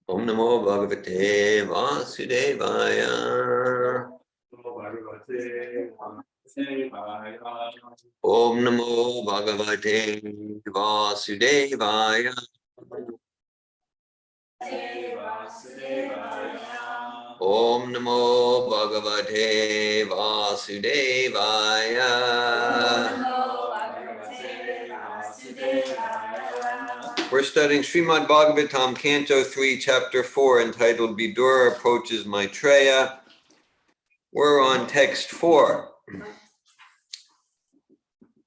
Om Namo Bhagavate Vasudevaya. Om Namo Bhagavate Vasudevaya. Om Namo Bhagavate Vasudevaya. We're studying Srimad Bhagavatam, Canto 3, Chapter 4, entitled Vidura Approaches Maitreya. We're on text 4.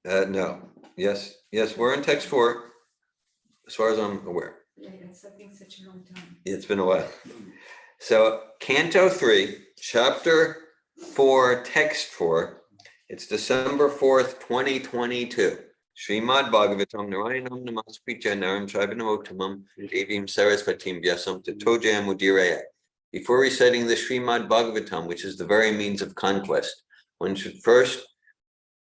No. Yes, we're on text 4, as far as I'm aware. It's been such a long time. It's been a while. So, Canto 3, Chapter 4, Text 4. It's December 4th, 2022. Srimad Bhagavatam Narayanam Namaskritya Naram Chaivanamoktamam Devim Sarasvatim Vyasam Tatojayam Udiraya. Before reciting the Srimad Bhagavatam, which is the very means of conquest, one should first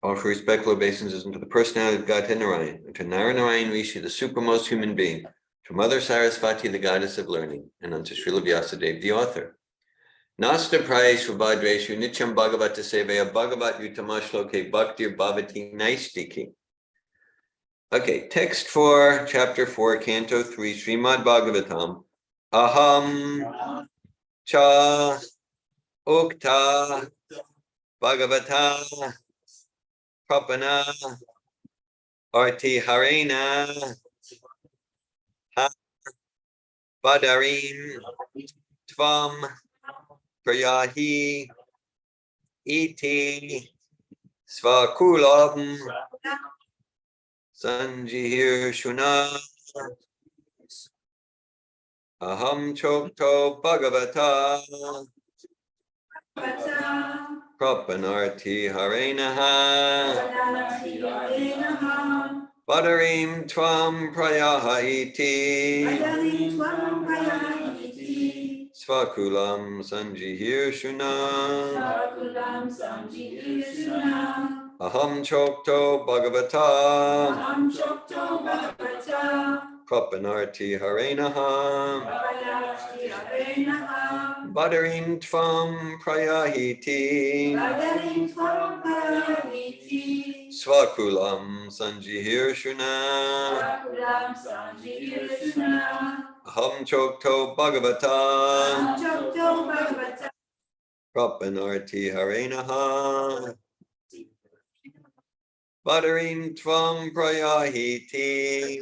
offer respectful obeisances unto the personality of Godhead Narayan, and to Narayan Rishi, the supremmost human being, to Mother Sarasvati, the goddess of learning, and unto Srila Vyasadeva, the author. Nasta Prayeshu Bhadreshu Nityam Bhagavata Sevaya Bhagavat Utama Shloke Bhaktir Bhavati Naistiki. Okay, text 4, chapter 4, canto 3, Srimad Bhagavatam. Aham cha ukta Bhagavata Prapana Arti Harena Ha Badarim Tvam Prayahi Iti Svakulam Sanjihir Shuna Aham Chokto Bhagavata Prapanarti Harenaha Badarim Tvam Prayaha Iti Svakulam Sanjihir Shuna Aham Chokto Bhagavata Prapanarti Harenaha Badarim Tvam Prayahiti Svakulam Sanjihir Shuna Aham Chokto Bhagavata Prapanarti Harenaha Badarim Tvam Prayahiti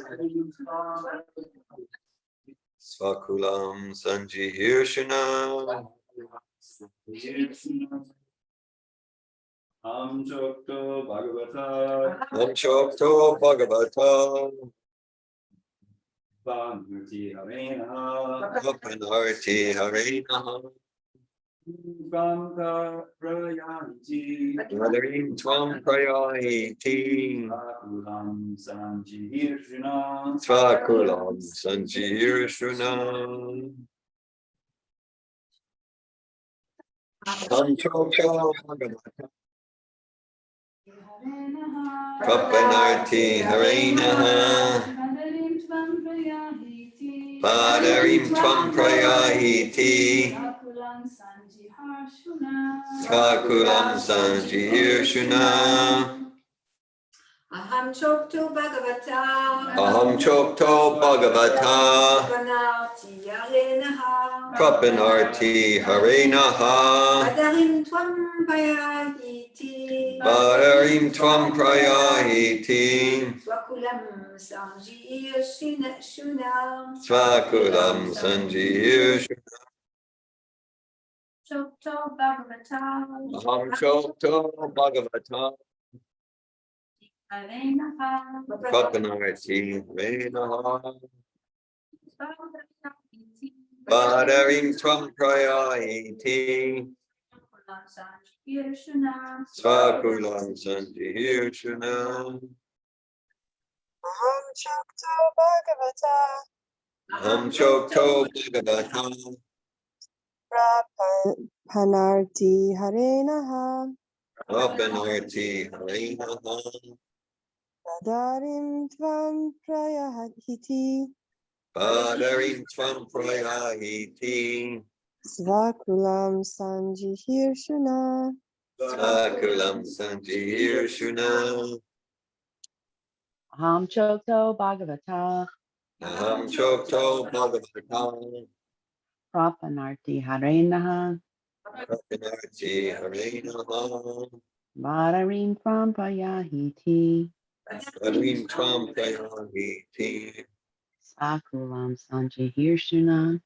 Svakulam Sanjihir Shuna Am Chokto Bhagavata Prapanarti Harenaha Prapanarti Harenaha Ganga Prayanti Badarim Tvam Prayahiti Svakulam Sanjihir Shuna Svakulam Sanjihir Shuna Aham Chokto Bhagavata Prapanarti Harenaha Badarim Tvam Prayahiti Svakulam Sanjihir Shuna Aham Chokto Bhagavata Prapanarti Harenaha Badarim Tvam Prayahiti Svakulam Sanjihir Shuna Aham Chokto Bhagavata Prapanarti Harenaha Badarim Tvam Prayahiti Svakulam Sanjihir Shuna Aham Chokto Bhagavata Aham Chokto Bhagavata Prapanarti Harenaha Prapanarti Harenaha Badarim Tvam Prayahiti Badarim Tvam Prayahiti. Svakulam Sanjihirshuna. Sakulam Sanjir Shuna. Aham Chokto Bhagavata Aham Chokto Bhagavatam. Prapanarti Harenaha Prapanarti Hare Namaha. Vadarim Prampayahiti Badarim Tvam Prayahiti. Sakulam Sanjihirshuna.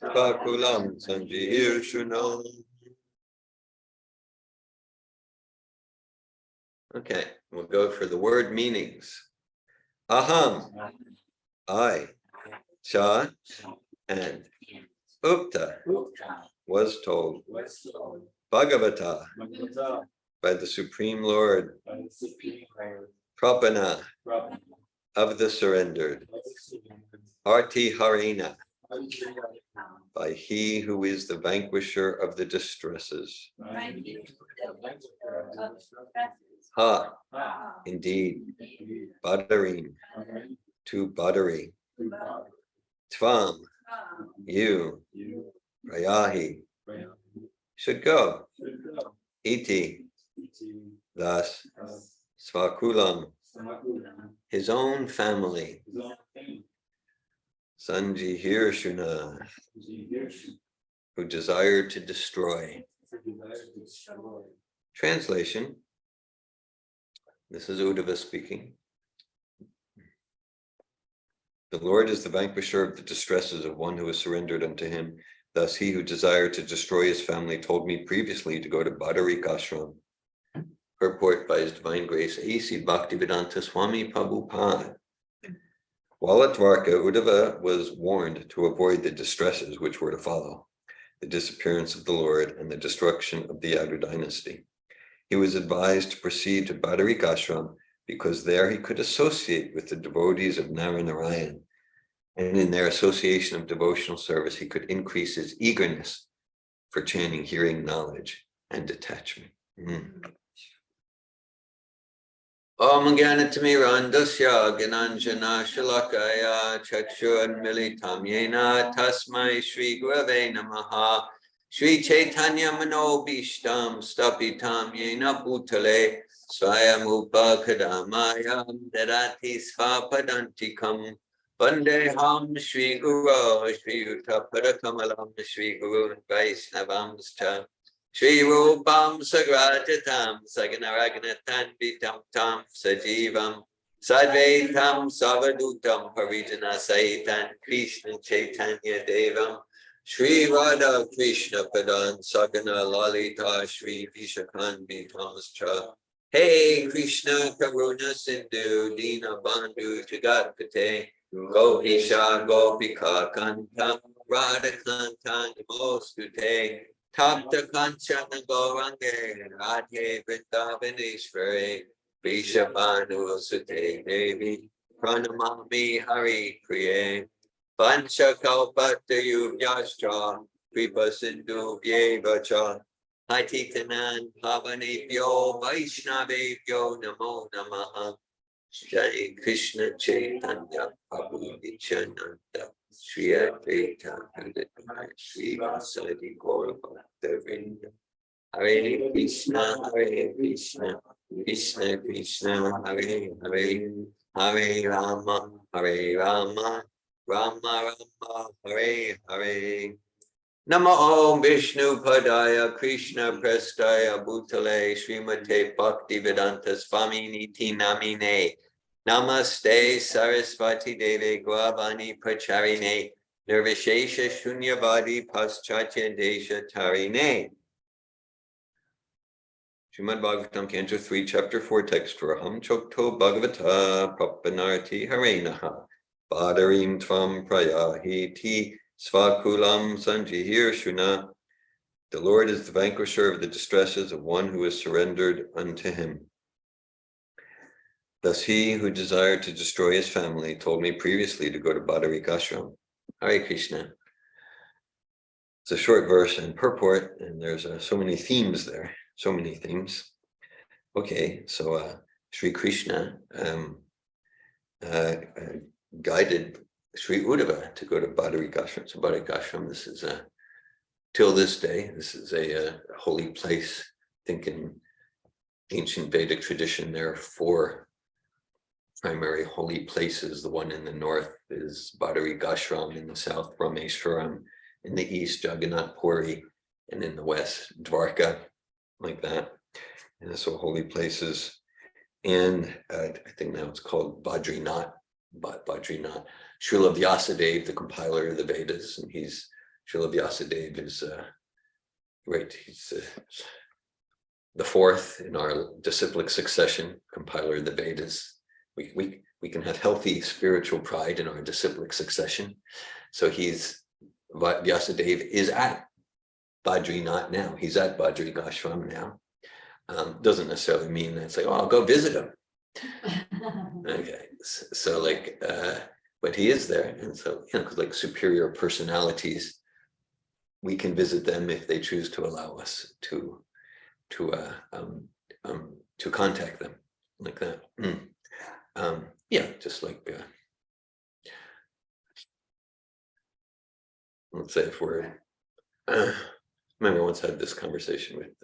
Sakulam Sanjir Shuna. Okay, we'll go for the word meanings. Aham, I, Cha, and Ukta was told Bhagavata by the Supreme Lord, Prapana of the surrendered, Arti Harena by he who is the vanquisher of the distresses. Ha, indeed, Badarim, to Badari, Tvam, you, Rayahi, should go, Iti, thus, Svakulam, his own family, Sanjihirshuna, who desired to destroy. Translation. This is Uddhava speaking. The Lord is the vanquisher of the distresses of one who is surrendered unto him. Thus he who desired to destroy his family told me previously to go to Badarik Ashram. Purport by His Divine Grace, A.C. Bhaktivedanta Swami Prabhupada. While at Dwarka, Uddhava was warned to avoid the distresses which were to follow, the disappearance of the Lord and the destruction of the Yadu dynasty. He was advised to proceed to Badarik Ashram because there he could associate with the devotees of Narayana, and in their association of devotional service, he could increase his eagerness for chanting, hearing, knowledge, and detachment. Om Gyanatimirandasya Gyananjana Shalakaya Chakshur Militam Yena Tasmai Shri Gurave Namaha Shri Chaitanya Mano Bhishtam Stapitam Yena Bhutale Swayam Kadamaya Darati Svapadantikam Vandeham Shri Guru Shri Yuta Parakamalam Shri Guru Vaisnavamscha Shri Rupam Sagrajatam Saganaraganatam Vitam Tam Sajivam Sadvaitam Savadutam Parijana Saitan Krishna Chaitanya Devam Shri Radha Krishna Padan Sagana Lalita Shri Vishakan Vitamscha Hey Krishna Karuna Sindhu Dina Bandhu Jagatpate Gopisha Gopika Kantam Radha Kantam Namostute Tapta Kanchana Gaurange Radhe Vrindavaneshwari Vishabhanu Sute Devi Pranamami Hari Priye Pancha Kalpatayubhyascha Kripa Sindhu Vyevacha Hatitanan Pavanebhyo Vaishnavebhyo Namo Namaha Jai Krishna Chaitanya Prabhu Nityananda Shri Advaita Gadadhara Shri Vasadi Gaura Bhakta-vrinda Hare Krishna Krishna Krishna Hare Hare Hare Rama Rama Rama Hare Hare Namo Om Vishnu Padaya Krishna Prestaya Bhutale Srimate Bhaktivedanta Swami Niti Namine Namaste Sarasvati Deve Gravani Pracharine Nirvishesha Shunyavadi Paschatya Desha Tarine. Srimad Bhagavatam Canto 3, Chapter 4, Text for Aham Chokto Bhagavata Prapanarti Harenaha Badarim Tvam Prayahiti Svakulam Sanjihir Shuna. The Lord is the vanquisher of the distresses of one who is surrendered unto him. Thus he who desired to destroy his family told me previously to go to Badarik Ashram. Hare Krishna. It's a short verse and purport, and there's so many themes there, so many themes. Okay, so Sri Krishna guided Sri Uddhava to go to Badari Ashram. So Badari Ashram, this is till this day, this is a holy place. I think in ancient Vedic tradition, there are 4 primary holy places. The one in the north is Badari Ashram, in the south, Rameshwaram, in the east, Jagannath Puri, and in the west, Dwarka, like that. And so holy places. And I think now it's called Badrinath. Badrinath. Srila Vyasadeva, the compiler of the Vedas, and Srila Vyasadeva is he's the 4th in our disciplic succession, compiler of the Vedas. We can have healthy spiritual pride in our disciplic succession. So Vyasadeva is at Badrinath now. He's at Badri Ashram now. Doesn't necessarily mean that it's like, oh, I'll go visit him. Okay, so like, but he is there, and so because like superior personalities, we can visit them if they choose to allow us to contact them, like that. Yeah, just like let's say if we're remember I once had this conversation with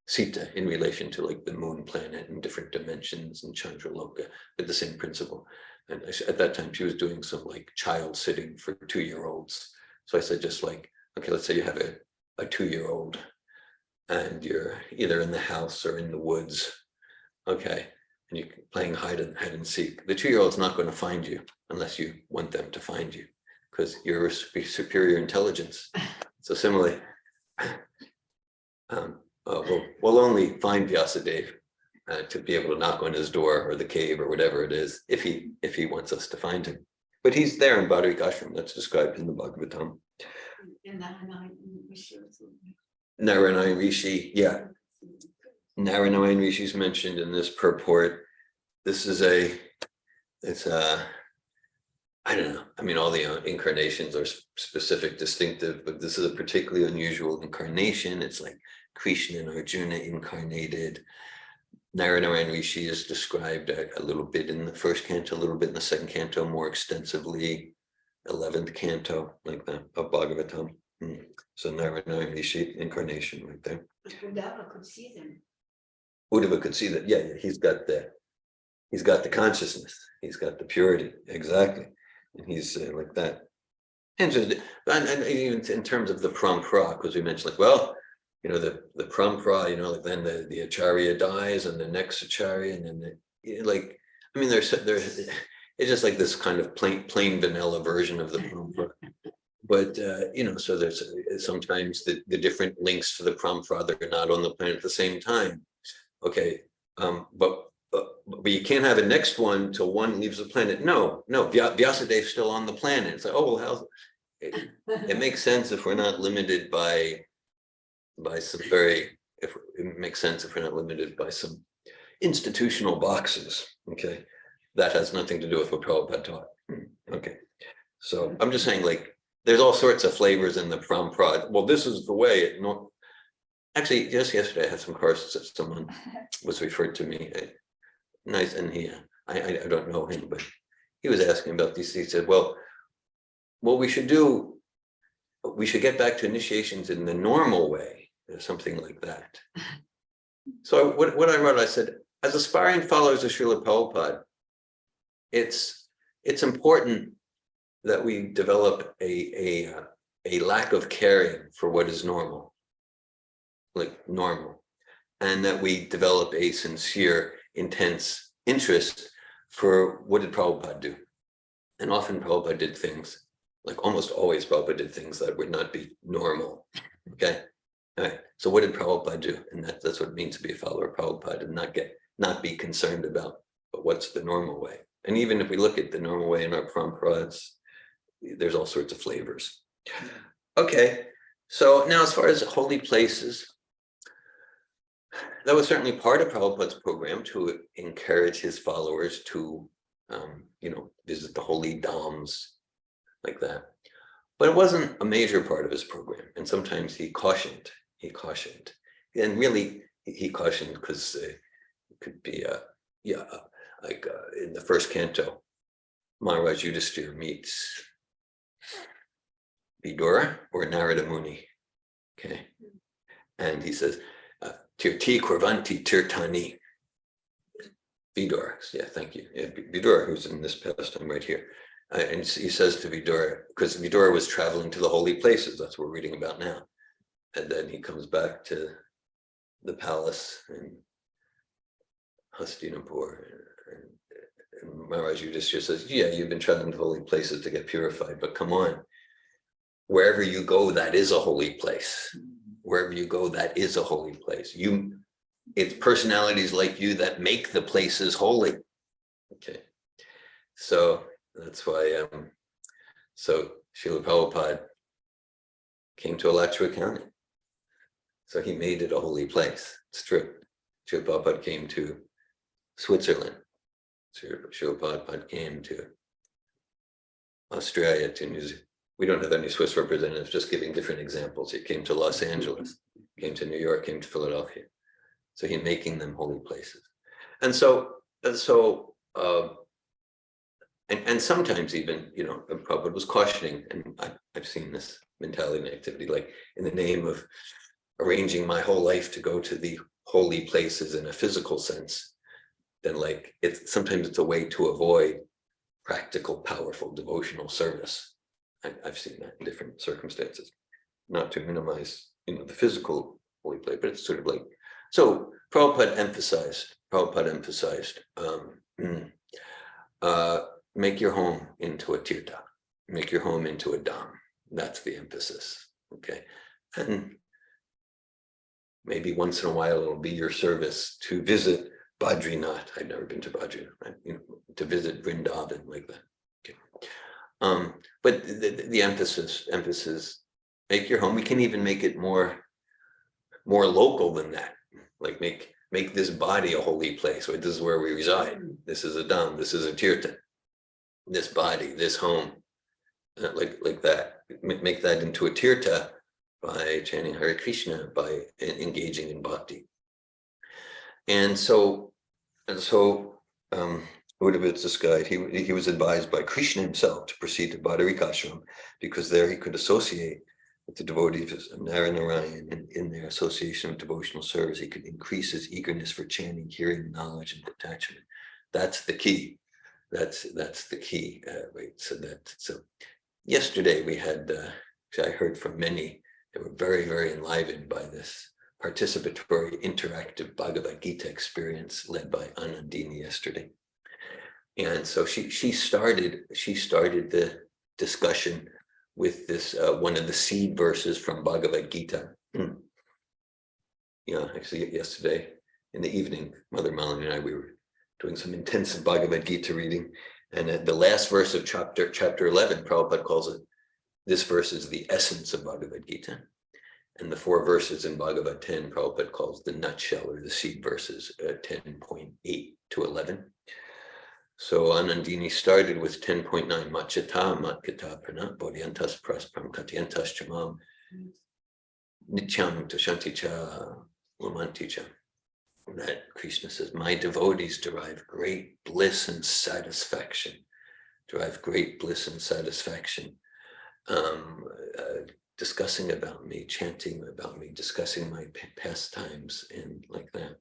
Sita in relation to like the moon planet and different dimensions and Chandraloka with the same principle. And at that time she was doing some like child sitting for 2-year-olds. So I said, just like, okay, let's say you have a 2-year-old and you're either in the house or in the woods, okay, and you're playing hide and seek. The 2-year-old's not going to find you unless you want them to find you, because you're a superior intelligence. So similarly, we'll only find Vyasadeva to be able to knock on his door or the cave or whatever it is, if he wants us to find him. But he's there in Badari Ashram. That's described in the Bhagavatam. Narayana Rishi, yeah. Narayana Rishi is mentioned in this purport. This is I don't know. I mean, all the incarnations are specific, distinctive, but this is a particularly unusual incarnation. It's like Krishna and Arjuna incarnated. Narayana Rishi is described a little bit in the first canto, a little bit in the second canto, more extensively, 11th canto, like that, of Bhagavatam. So Narayana Rishi incarnation right there. Uddhava could see them. Uddhava could see that. Yeah, he's got the consciousness. He's got the purity. Exactly. And he's like that. And even in terms of the parampara, because we mentioned like, well, the parampara, like then the acharya dies and the next acharya, and then there's it's just like this kind of plain vanilla version of the parampara. But so there's sometimes the different links to the parampara, they're not on the planet at the same time. Okay, but you can't have a next one till one leaves the planet. No, Vyasadeva's still on the planet. It's like, oh, well, it makes sense if we're not limited by some it makes sense if we're not limited by some institutional boxes. Okay, that has nothing to do with what Prabhupada taught. Okay, so I'm just saying, like, there's all sorts of flavors in the parampara. Well, this is the way. Actually, just yesterday I had some courses that someone was referred to me. Nice, and I don't know him, but he was asking about these. He said, well, what we should do, we should get back to initiations in the normal way, or something like that. So what I wrote, I said, as aspiring followers of Srila Prabhupada, it's important that we develop a lack of caring for what is normal, like normal, and that we develop a sincere, intense interest for what did Prabhupada do. And often Prabhupada did things, like almost always Prabhupada did things that would not be normal. Okay, all right. So what did Prabhupada do? And that's what it means to be a follower of Prabhupada, and not be concerned about, but what's the normal way. And even if we look at the normal way in our parampara, there's all sorts of flavors. Okay, so now as far as holy places, that was certainly part of Prabhupada's program to encourage his followers to, visit the holy dhams, like that. But it wasn't a major part of his program. And sometimes he cautioned, and really he cautioned because it could be, in the first canto, Maharaj Yudhishthira meets Vidura or Narada Muni. Okay. And he says, Tirti Kurvanti Tirtani. Vidura, yeah, thank you. Yeah, Vidura, who's in this pastime right here. And he says to Vidura, because Vidura was traveling to the holy places, that's what we're reading about now. And then he comes back to the palace in Hastinapur. And Maharaj Yudhishthira says, yeah, you've been traveling to holy places to get purified, but come on. Wherever you go, that is a holy place. Wherever you go, that is a holy place. It's personalities like you that make the places holy. Okay. So that's why, so Srila Prabhupada came to Alachua County. So he made it a holy place. It's true. Srila Prabhupada came to Switzerland. Srila Prabhupada came to Australia, to New Zealand. We don't have any Swiss representatives, just giving different examples. He came to Los Angeles, came to New York, came to Philadelphia. So he's making them holy places. And sometimes even, Prabhupada was cautioning, and I've seen this mentality and activity, like in the name of arranging my whole life to go to the holy places in a physical sense, then like sometimes it's a way to avoid practical, powerful, devotional service. I've seen that in different circumstances, not to minimize, the physical holy place, but it's sort of like, so Prabhupada emphasized, make your home into a tirtha, make your home into a dham. That's the emphasis, okay? And maybe once in a while it'll be your service to visit Badrinath. I've never been to Badrinath, to visit Vrindavan like that. Okay. But the emphasis, make your home. We can even make it more local than that. Like make this body a holy place. This is where we reside. This is a dham. This is a tirtha. This body, this home, like that. Make that into a tirtha by chanting Hare Krishna, by engaging in bhakti. And so, Uddhava's guide, he was advised by Krishna himself to proceed to Badarikashram, because there he could associate with the devotees of Narayan, and in their association with devotional service, he could increase his eagerness for chanting, hearing, knowledge, and detachment. That's the key. That's the key. Right. So yesterday we had, I heard from many that were very, very enlivened by this participatory, interactive Bhagavad Gita experience led by Anandini yesterday. And so she started the discussion with this one of the seed verses from Bhagavad Gita. Actually yesterday in the evening, Mother Malini and I, we were doing some intensive Bhagavad Gita reading, and the last verse of chapter 11, Prabhupada calls it, this verse is the essence of Bhagavad Gita. And the 4 verses in Bhagavad 10, Prabhupada calls the nutshell, or the seed verses, 10.8 to 11. So Anandini started with 10.9, Machata, Matkata, Pranat, Bodhyantas, Praspram, Katyantas, Chamam, Nityam, Tashanticha, Lamanticha. That Krishna says, my devotees derive great bliss and satisfaction, discussing about me, chanting about me, discussing my pastimes, and like that.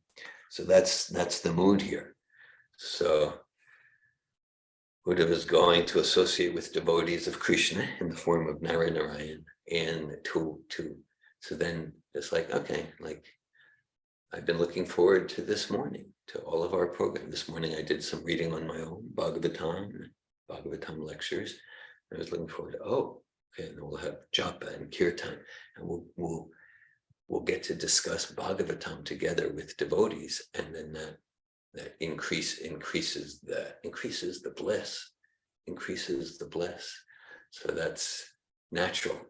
So that's the mood here. So Uddhava is going to associate with devotees of Krishna in the form of Narayan, and so then it's like, okay, like I've been looking forward to this morning, to all of our program. This morning I did some reading on my own, Bhagavatam lectures. I was looking forward to, okay, and we'll have japa and kirtan, and we'll get to discuss Bhagavatam together with devotees, and then that increases the bliss. So that's natural.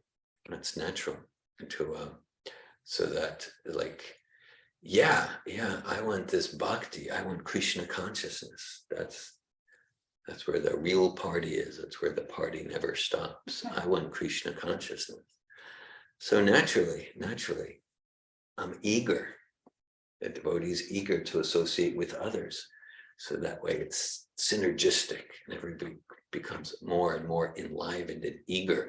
So that, like, yeah, I want this bhakti. I want Krishna consciousness. That's where the real party is. That's where the party never stops. I want Krishna consciousness. So naturally, I'm eager. The devotee is eager to associate with others. So that way it's synergistic, and everybody becomes more and more enlivened and eager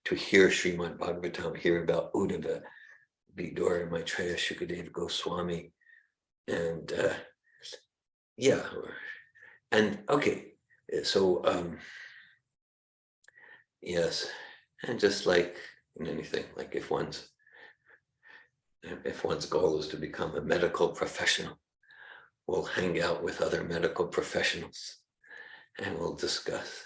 to hear Srimad Bhagavatam, hear about Uddhava, Vidura, Maitreya, Shukadeva Goswami, and yeah, and okay, so yes, and just like in anything, like if one's goal is to become a medical professional, we'll hang out with other medical professionals and we'll discuss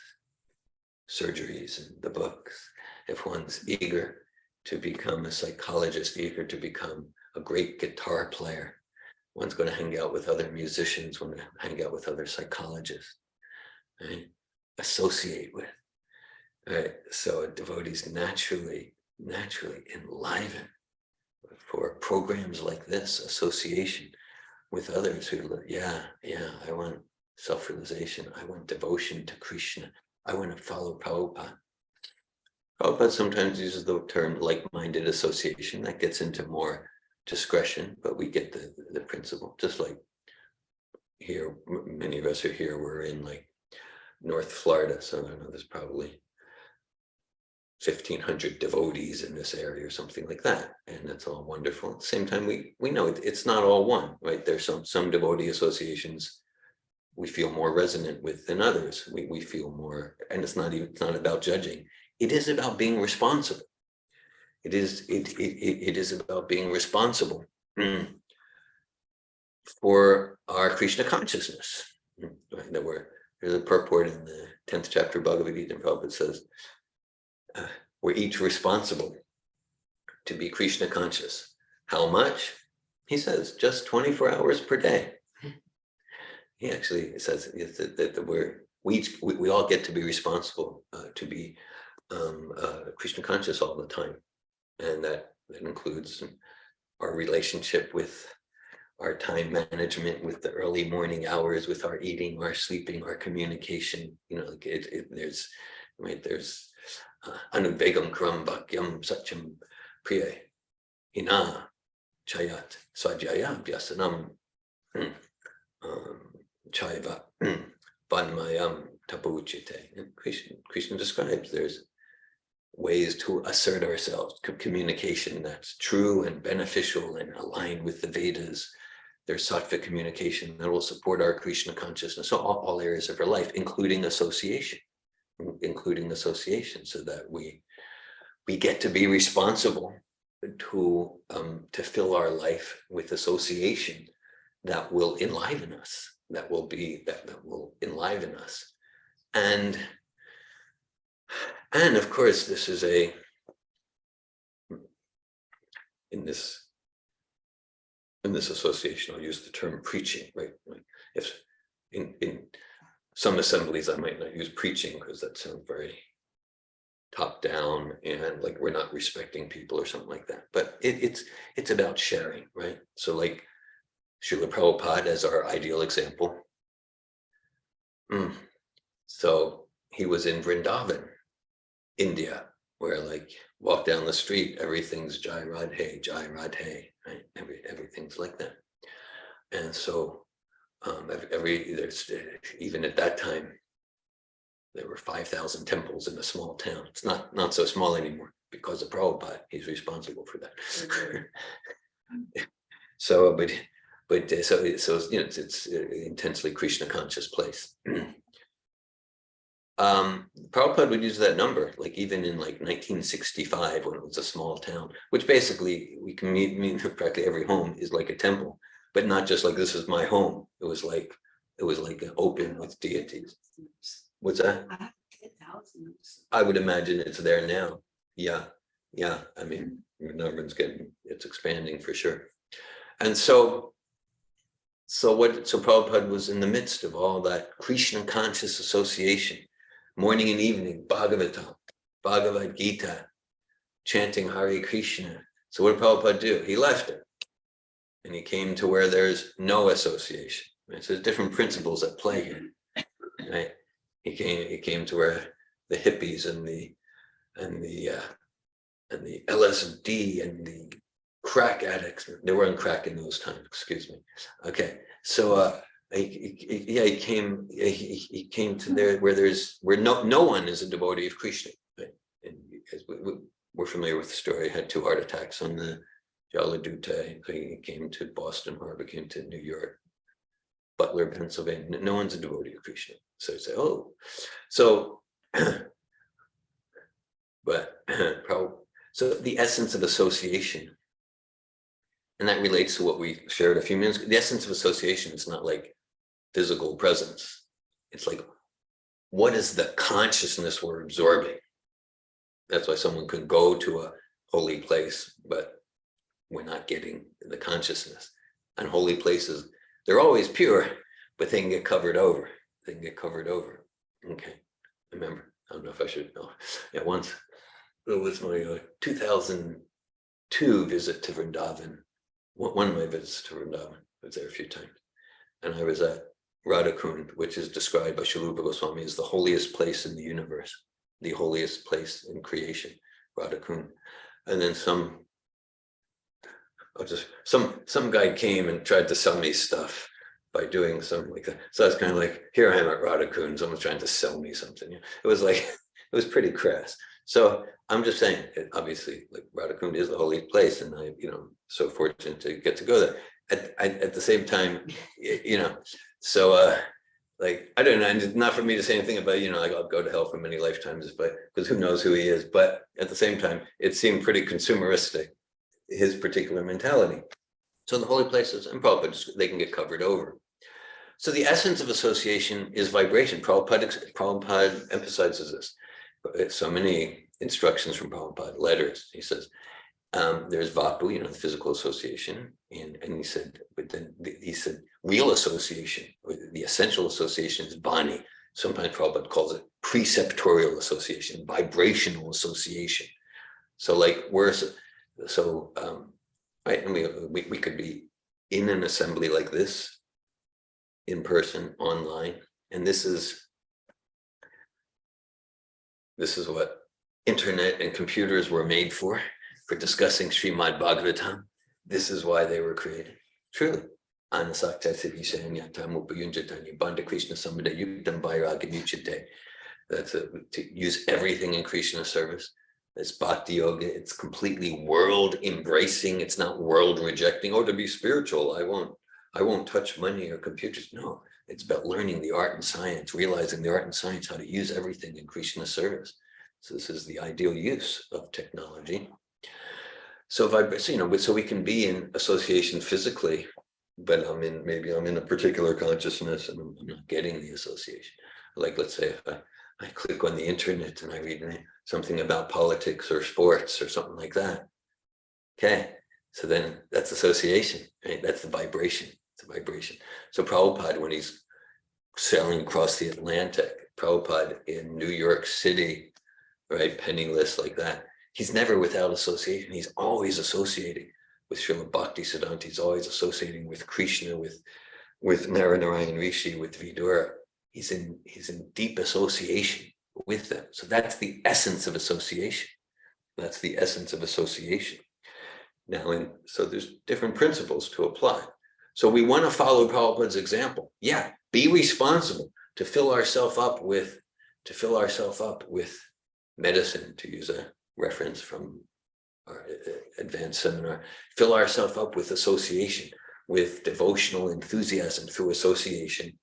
surgeries and the books. If one's eager to become a psychologist, eager to become a great guitar player, one's going to hang out with other musicians, want to hang out with other psychologists, right? Associate with, right? So devotees naturally enliven for programs like this, association with others who, I want self-realization, I want devotion to Krishna, I want to follow Prabhupada. Prabhupada sometimes uses the term like-minded association. That gets into more discretion, but we get the principle. Just like here, many of us are here, we're in like North Florida, so I don't know, there's probably 1,500 devotees in this area or something like that, and that's all wonderful. At the same time, we know it's not all one, right? There's some devotee associations we feel more resonant with than others. We feel more, and it's not about judging. It is about being responsible. It is about being responsible for our Krishna consciousness. Right? There's a purport in the 10th chapter of Bhagavad Gita, and Prabhupada says, we're each responsible to be Krishna conscious. How much? He says, just 24 hours per day. He actually says that we all get to be responsible to be Krishna conscious all the time. And that includes our relationship with our time management, with the early morning hours, with our eating, our sleeping, our communication. You know, like there's anudvegam kram bhakyam satyam priya hina chayat swajaya vyasanam chaiva vanmayam tapuchite. Krishna describes there's ways to assert ourselves, communication that's true and beneficial and aligned with the Vedas. There's sattvic communication that will support our Krishna consciousness, so all areas of our life, including association, so that we get to be responsible to fill our life with association that will enliven us, that will enliven us. And of course, this is in this association, I'll use the term preaching, right? Like if in some assemblies, I might not use preaching because that sounds very top down and like we're not respecting people or something like that. But it's about sharing, right? So like Srila Prabhupada as our ideal example. So he was in Vrindavan, India, where like walk down the street, everything's Jai Radhe, right? Everything's like that. And so there's even at that time, there were 5,000 temples in a small town. It's not so small anymore because of Prabhupada. He's responsible for that. So, but so you know, it's an intensely Krishna conscious place. Prabhupada would use that number, like even in like 1965 when it was a small town, which basically we can mean practically every home is like a temple, but not just like this is my home. It was like open with deities. What's that? I would imagine it's there now. Yeah. I mean, numbers it's expanding for sure. And so Prabhupada was in the midst of all that Krishna conscious association, morning and evening, Bhagavatam, Bhagavad Gita, chanting Hare Krishna. So what did Prabhupada do? He left it and he came to where there's no association. Right? So there's different principles at play here. Right? He came to where the hippies and the LSD and the crack addicts, they weren't crack in those times, excuse me. Okay, so he came to there where no one is a devotee of Krishna. Right? And as we're familiar with the story, he had 2 heart attacks on the Jaladutta. He came to Boston Harbor, came to New York, Butler, Pennsylvania. No one's a devotee of Krishna. So you say, oh, so, but so the essence of association, and that relates to what we shared a few minutes ago. The essence of association is not like physical presence. It's like, what is the consciousness we're absorbing? That's why someone could go to a holy place, but we're not getting the consciousness. And holy places, they're always pure, but they can get covered over. They can get covered over. Okay, remember, I don't know if I should know. Yeah, once it was my 2002 visit to Vrindavan. One of my visits to Vrindavan. I was there a few times. And I was at Radhakund, which is described by Sri Rupa Goswami as the holiest place in the universe, the holiest place in creation, Radhakund. And then some guy came and tried to sell me stuff by doing something like that. So I was kind of like, here I am at Radhakund, someone's trying to sell me something. It was like, it was pretty crass. So I'm just saying, obviously, like Radhakund is the holy place, and I, so fortunate to get to go there. At the same time, so like, I don't know, and it's not for me to say anything about, like I'll go to hell for many lifetimes, because who knows who he is. But at the same time, it seemed pretty consumeristic, his particular mentality. So the holy places and Prabhupada, they can get covered over. So the essence of association is vibration. Prabhupada emphasizes this. So many instructions from Prabhupada, letters. He says, there's Vapu, the physical association. And he said, but then he said, real association, or the essential association is Bani. Sometimes Prabhupada calls it preceptorial association, vibrational association. So like right, and we could be in an assembly like this, in person, online, and this is what internet and computers were made for discussing Srimad Bhagavatam. This is why they were created, truly. Anasakta Siddhisanyata Mupayunjatanya Banda Krishna Samada Yuktam Vairagya Muchite. That's to use everything in Krishna service. It's bhakti yoga. It's completely world embracing. It's not world rejecting. Oh, to be spiritual, I won't touch money or computers. No, it's about learning the art and science, realizing the art and science, how to use everything in Krishna service. So this is the ideal use of technology. So so we can be in association physically, but maybe I'm in a particular consciousness and I'm not getting the association. Like, let's say if I click on the internet and I read something about politics or sports or something like that. Okay, so then that's association, right? That's the vibration. It's a vibration. So Prabhupada, when he's sailing across the Atlantic, Prabhupada in New York City, right, penniless like that, he's never without association. He's always associating with Srila Bhakti Siddhanta. He's always associating with Krishna, with Naranarayan Rishi, with Vidura. He's in deep association with them. So that's the essence of association. That's the essence of association. Now, so there's different principles to apply. So we want to follow Prabhupada's example. Yeah, be responsible to fill ourselves up with medicine, to use a reference from our advanced seminar. Fill ourselves up with association, with devotional enthusiasm through association.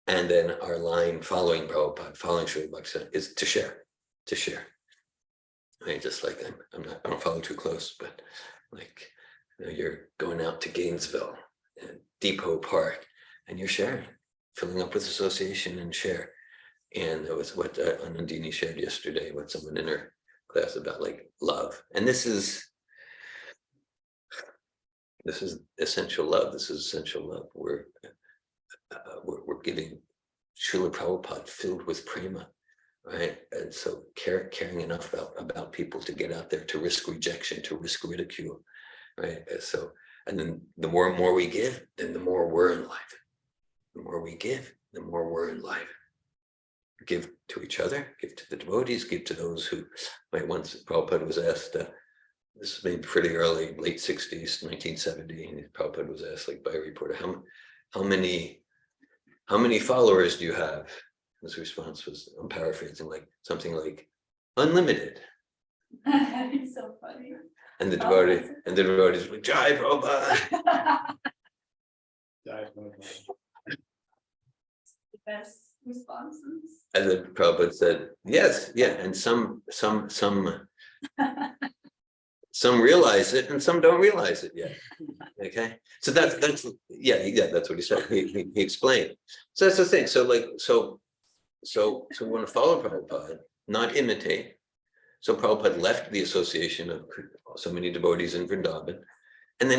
And then our line following Prabhupada, following Srila Bhakti, is to share. Right, just like I don't follow too close, but like you're going out to Gainesville and Depot Park, and you're sharing, filling up with association and share. And that was what Anandini shared yesterday with someone in her class about like love. And this is essential love. This is essential love. We're giving Srila Prabhupada filled with prema, right? And so caring enough about people to get out there, to risk rejection, to risk ridicule, right? And so, and then the more and more we give, then the more we're enlivened. The more we give, the more we're enlivened. Give to each other, give to the devotees, give to those who, right? Once Prabhupada was asked, this was maybe pretty early, late 60s, 1970, and Prabhupada was asked like by a reporter, how many how many followers do you have? His response was, I'm paraphrasing, like something like unlimited. It's so funny. And the devotees were like, Jai Prabhupada. Jai Prabhupada. The best responses. And then Prabhupada said, yes, yeah, and some realize it and some don't realize it yet. Okay, so that's that's what he said. He explained. So that's the thing. So we want to follow Prabhupada, not imitate. So Prabhupada left the association of so many devotees in Vrindavan, and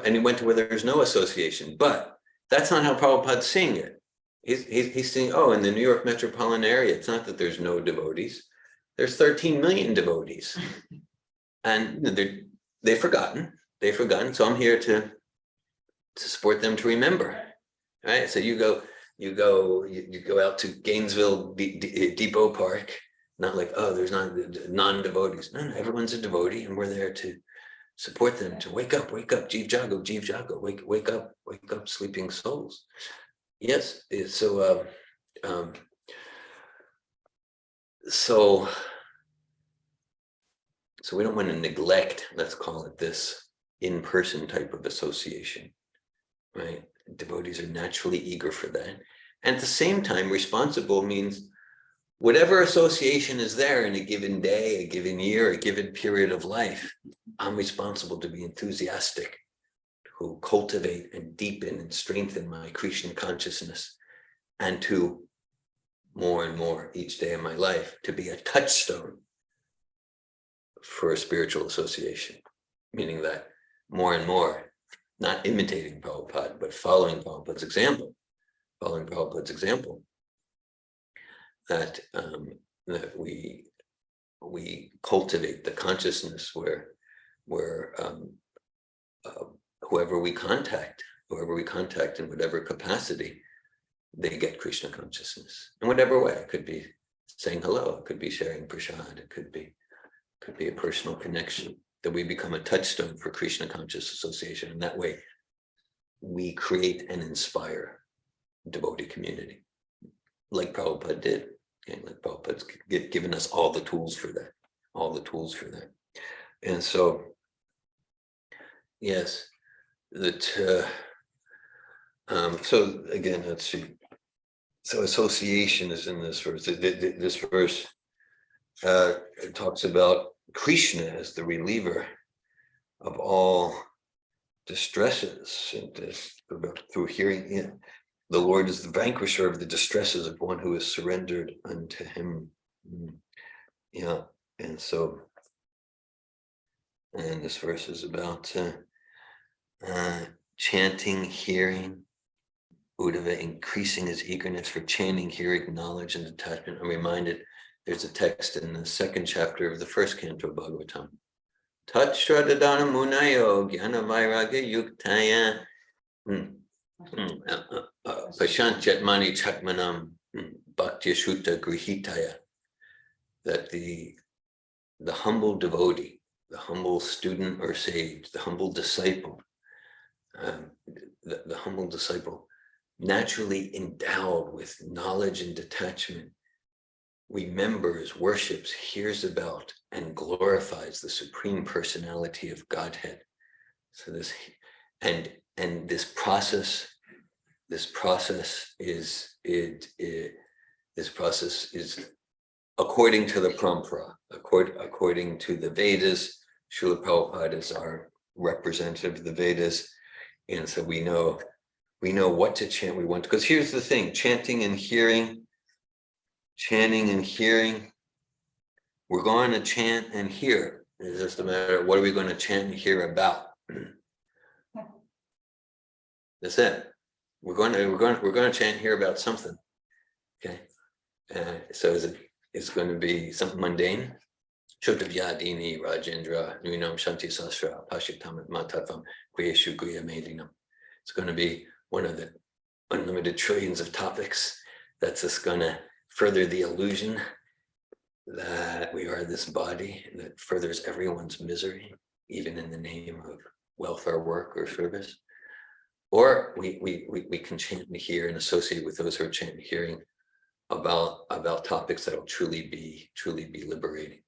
he went to where there's no association. But that's not how Prabhupada's seeing it. He's seeing, oh, in the New York metropolitan area, it's not that there's no devotees. There's 13 million devotees, and they've forgotten. So I'm here to support them to remember. Right. So you go out to Gainesville Depot Park. Not like, oh, there's not non-devotees. No, everyone's a devotee, and we're there to support them to wake up, Jeev Jago, wake up, sleeping souls. Yes, so we don't want to neglect, let's call it this, in-person type of association, right? Devotees are naturally eager for that. And at the same time, responsible means whatever association is there in a given day, a given year, a given period of life, I'm responsible to be enthusiastic, to cultivate and deepen and strengthen my Krishna consciousness, and to more and more each day of my life to be a touchstone for a spiritual association, meaning that more and more, not imitating Prabhupada, but following Prabhupada's example, that we cultivate the consciousness where whoever we contact in whatever capacity, they get Krishna consciousness in whatever way. It could be saying hello, it could be sharing prasad, it could be a personal connection, that we become a touchstone for Krishna conscious association. And that way we create and inspire devotee community, like Prabhupada did. Okay, like Prabhupada's given us all the tools for that, And so, yes, so again, let's see. So association is in this verse. This verse it talks about Krishna as the reliever of all distresses, and through hearing it. The Lord is the vanquisher of the distresses of one who is surrendered unto him. Yeah, and so, and this verse is about chanting, hearing, Uddhava increasing his eagerness for chanting, hearing, knowledge, and detachment. I'm reminded there's a text in the second chapter of the first canto of Bhagavatam. Tat Shradadana Munayo Gyana Vairagya Yuktaya Pashant Jatmani Chatmanam Bhaktya Shuta Grihitaya. That the humble devotee, the humble student or sage, the humble disciple, the humble disciple, naturally endowed with knowledge and detachment, remembers, worships, hears about, and glorifies the Supreme Personality of Godhead. So this process is according to the Parampara, according to the Vedas. Srila Prabhupada is our representative of the Vedas, and so we know what to chant. We want, because here's the thing: chanting and hearing. We're going to chant and hear. It's just a matter of what are we going to chant and hear about. That's it. We're going to chant and hear about something. Okay. So it's going to be something mundane. Shotavyadini Rajendra Nuinam Shanti Sastra Pashitamat Matatvam Griyeshu Griya Medinam. It's going to be one of the unlimited trillions of topics that's just going to further the illusion that we are this body, that furthers everyone's misery, even in the name of welfare work or service. Or we can chant and hear and associate with those who are chanting and hearing about topics that will truly be liberating,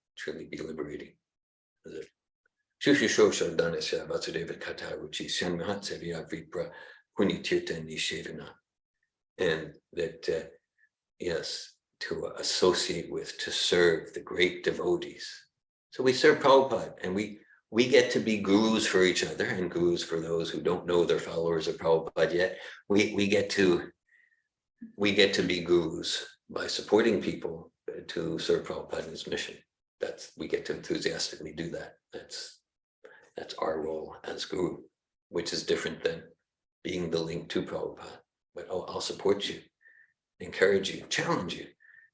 Shushu Danasya Vasudeva Kata Ruchi Shanmahat Sevya Vipra Huni Tirta Nishevana. And that yes, to associate with, to serve the great devotees. So we serve Prabhupada, and we get to be gurus for each other and gurus for those who don't know they're followers of Prabhupada yet. We get to be gurus by supporting people to serve Prabhupada in his mission. We get to enthusiastically do that. That's our role as guru, which is different than being the link to Prabhupada. But I'll support you, encourage you, challenge you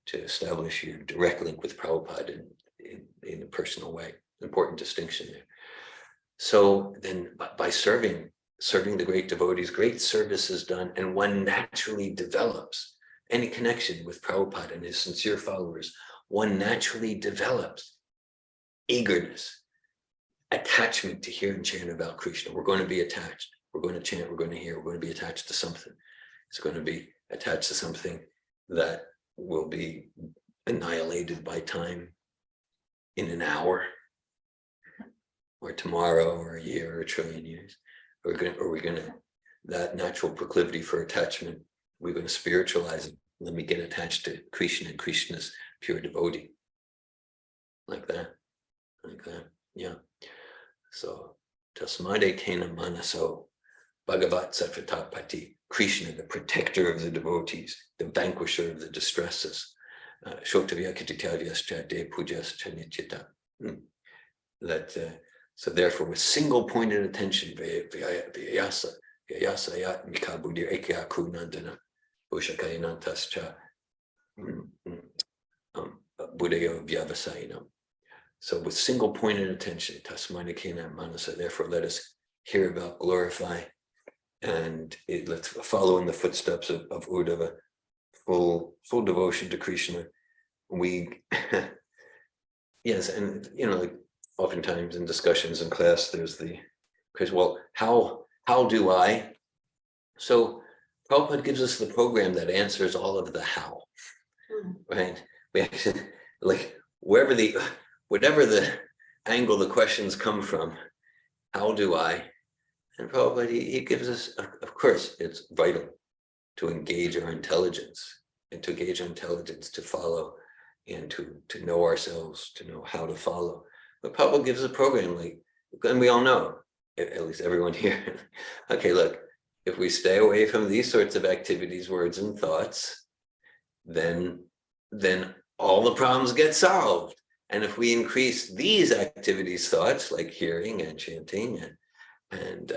to establish your direct link with Prabhupada in a personal way. Important distinction there. So then by serving the great devotees, great service is done, and one naturally develops any connection with Prabhupada and his sincere followers. One naturally develops eagerness, attachment to hear and chant about Krishna. We're going to be attached. We're going to chant, we're going to hear, we're going to be attached to something. It's going to be attached to something that will be annihilated by time in an hour, or tomorrow, or a year, or a trillion years. We're going to that natural proclivity for attachment, we're going to spiritualize it. Let me get attached to Krishna and Krishna's pure devotee. Like that. Yeah. So Tasmade Kena Manaso Bhagavat Sattvatapati, Krishna, the protector of the devotees, the vanquisher of the distresses. Shotavya Kititavyascha De Pujas Chanichita. So therefore, with single pointed attention, Vyasa Yat Mikabudir Ekyaku Nandana, Ushakayanantascha Buddhayo Vyavasayinam. So with single pointed attention, Tasmana Kena Manasa, therefore let us hear about, glorify, and let's follow in the footsteps of Uddhava, full devotion to Krishna. Yes, and like oftentimes in discussions in class, there's well, how do I? So Prabhupada gives us the program that answers all of the how, right? We actually, like, whatever the angle the questions come from, how do I? And Prabhupada, he gives us, of course, it's vital to engage our intelligence, and to engage our intelligence to follow, and to know ourselves, to know how to follow. But Prabhupada gives a program, and we all know, at least everyone here, okay, look, if we stay away from these sorts of activities, words, and thoughts, then all the problems get solved. And if we increase these activities, thoughts, like hearing and chanting and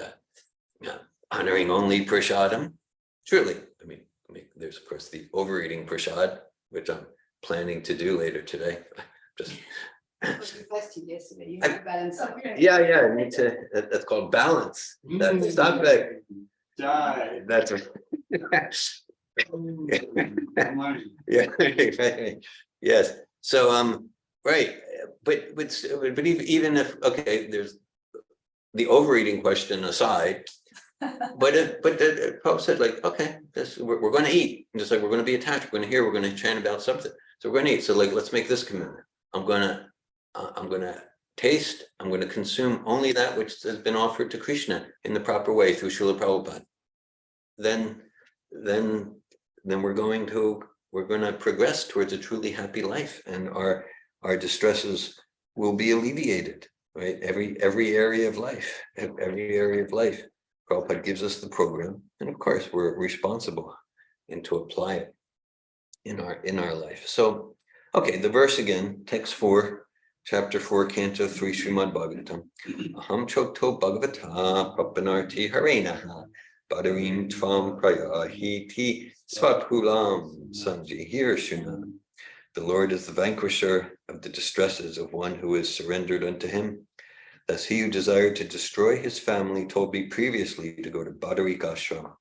honoring only prasadam, truly, I mean, there's of course the overeating prasad, which I'm planning to do later today. Just yesterday. You have to balance out. yeah, I need to. That's called balance. That's stop that. That's yeah. Yes. So right, but even if, okay, there's the overeating question aside, but Paul said, like, okay, we're going to eat, and just like we're going to be attached, we're going to hear, we're going to chant about something, so we're going to eat. So like, let's make this commitment. I'm going to taste, I'm going to consume only that which has been offered to Krishna in the proper way through Srila Prabhupada. Then we're going to progress towards a truly happy life, and our distresses will be alleviated, right? Every area of life, Prabhupada gives us the program, and of course we're responsible and to apply it in our life. So, okay, the verse again, text 4, chapter 4, canto 3, Srimad Bhagavatam. Aham chokto bhagavata papanarti harenaha badarim tvam prayahiti svathulam sanjihir shuna. The Lord is the vanquisher of the distresses of one who is surrendered unto him. Thus he who desired to destroy his family told me previously to go to Badarik Ashram.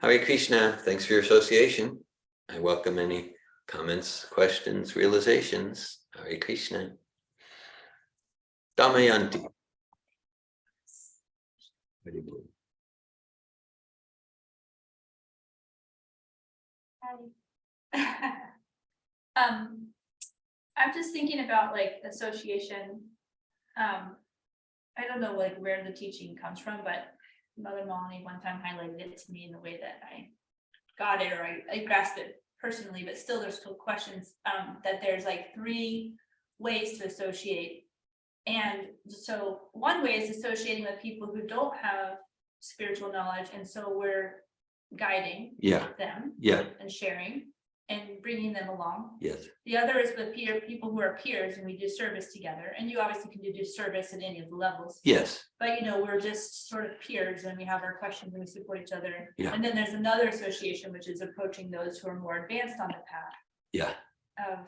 Hare Krishna, thanks for your association. I welcome any comments, questions, realizations. Hare Krishna. Damayanti. I'm just thinking about like association. I don't know like where the teaching comes from, but Mother Molly one time highlighted it to me in the way that I got it, or I grasped it personally, but still there's still questions, that there's like 3 ways to associate. And so one way is associating with people who don't have spiritual knowledge, and so we're guiding Yeah, them yeah, and sharing and bringing them along. yes, The other is with people who are peers, and we do service together, and you obviously can do service at any of the levels, yes, but we're just sort of peers, and we have our questions and we support each other. Yeah. And then there's another association, which is approaching those who are more advanced on the path yeah, of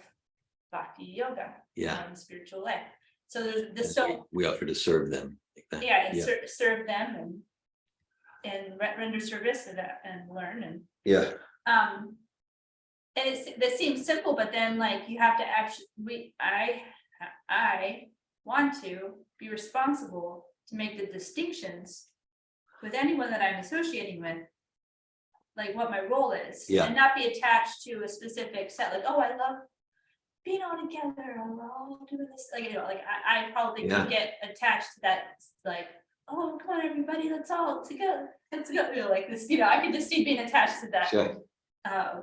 bhakti yoga, yeah. the spiritual life. So there's this, so We offer to serve them like that. yeah, and serve them and render service and learn and Yeah, and that seems simple, but then like you have to actually, I want to be responsible to make the distinctions with anyone that I'm associating with, like what my role is. Yeah. And not be attached to a specific set, like, oh, I love being all together, or we're all doing this, like, like I probably Yeah. could get attached to that, like, oh, come on, everybody, let's go, like this, I could just see being attached to that. sure.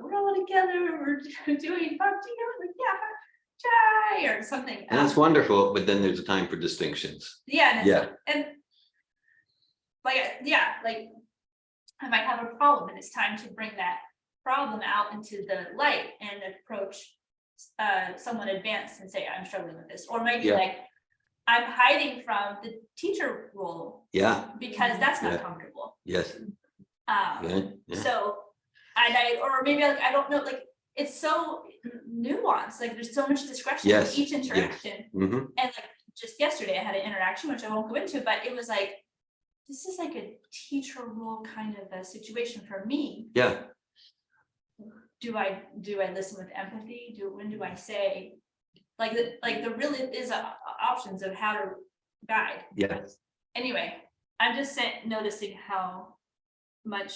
We're all together, we're doing bhakti, like, yeah, jai, or something. And that's wonderful, but then there's a time for distinctions. Yeah, and Yeah. and like, like I might have a problem, and it's time to bring that problem out into the light and approach someone advanced and say, I'm struggling with this, or maybe Yeah. like I'm hiding from the teacher role Yeah, because that's not Yeah. comfortable. yes, yeah, yeah. So or maybe like I don't know, like it's so nuanced, like there's so much discretion in Yes, each yes. interaction. Mm-hmm. And like just yesterday I had an interaction, which I won't go into, but it was like, this is like a teacher role kind of a situation for me. Yeah, Do I listen with empathy? When do I say, like there really is options of how to guide. yeah, Anyway, I'm just noticing how much,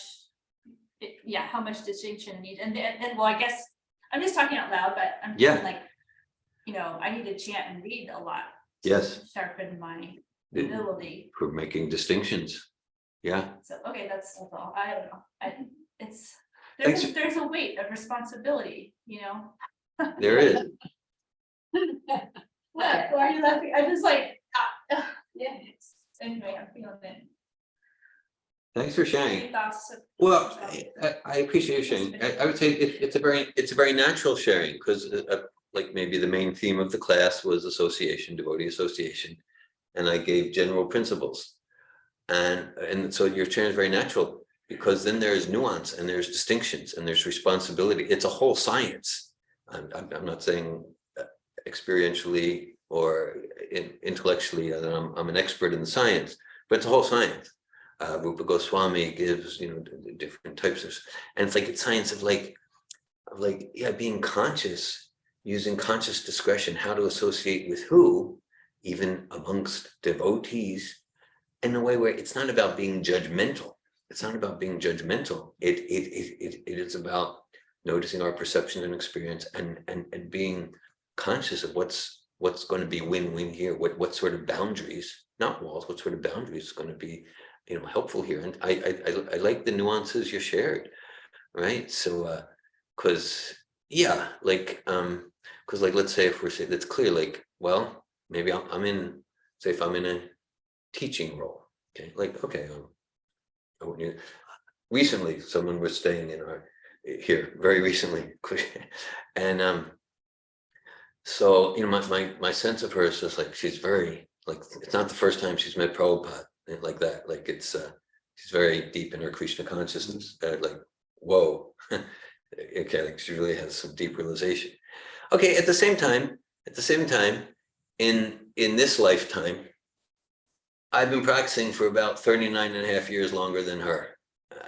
how much distinction needs, and well, I guess I'm just talking out loud, but I'm Yeah. feeling like, I need to chant and read a lot. to Yes. Sharpen my It- ability. for making distinctions. Yeah, So, okay, that's all. I don't know. It's, Thanks. there's a weight of responsibility, there is. What? Why are you laughing? I just like, yeah. Anyway, I'm feeling it. Thanks for sharing. Any thoughts? Well, I appreciate you sharing. I would say it's a very natural sharing, because like maybe the main theme of the class was association, devotee association, and I gave general principles, and so your sharing is very natural, because then there's nuance and there's distinctions and there's responsibility. It's a whole science. I'm not saying experientially or intellectually that I'm an expert in the science, but it's a whole science. Rupa Goswami gives, different types of, and it's like it's science of being conscious, using conscious discretion, how to associate with who, even amongst devotees, in a way where it's not about being judgmental. It's not about being judgmental. It is about noticing our perception and experience, and being conscious of what's going to be win-win here. What sort of boundaries, not walls, what sort of boundaries is going to be helpful here. And I like the nuances you shared, right? So because let's say if we're saying that's clear, like, well, maybe I'm in, say if I'm in a teaching role, okay, like, okay, recently someone was staying in here very recently, and so my sense of her is just like, she's very, like, it's not the first time she's met Prabhupada like that, like it's she's very deep in her Krishna consciousness, like, whoa. Okay, like she really has some deep realization. Okay, at the same time, in this lifetime, I've been practicing for about 39 and a half years longer than her.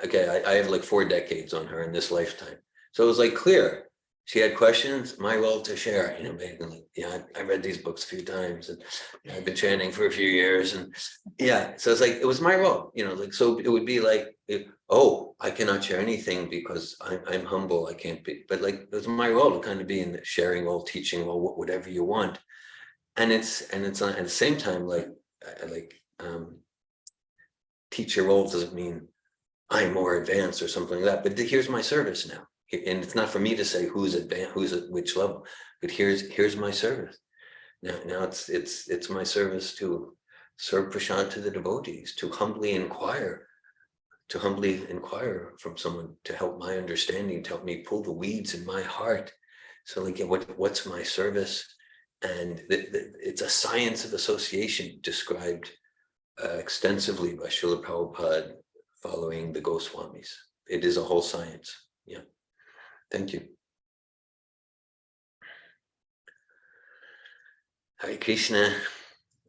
Okay, I have like 4 decades on her in this lifetime. So it was like clear, she had questions, my role to share, basically, I read these books a few times and I've been chanting for a few years and so it's like, it was my role, like, so it would be like, oh, I cannot share anything because I'm humble, I can't be, but like, it was my role to kind of be in the sharing role, teaching role, whatever you want. And it's at the same time, like teacher role doesn't mean I'm more advanced or something like that, but here's my service now. And it's not for me to say who's advanced, who's at which level, but here's my service. Now it's my service to serve prashant to the devotees, to humbly inquire from someone, to help my understanding, to help me pull the weeds in my heart. So like, what's my service? And it's a science of association described extensively by Srila Prabhupada following the Goswamis. It is a whole science. Yeah. Thank you. Hare Krishna.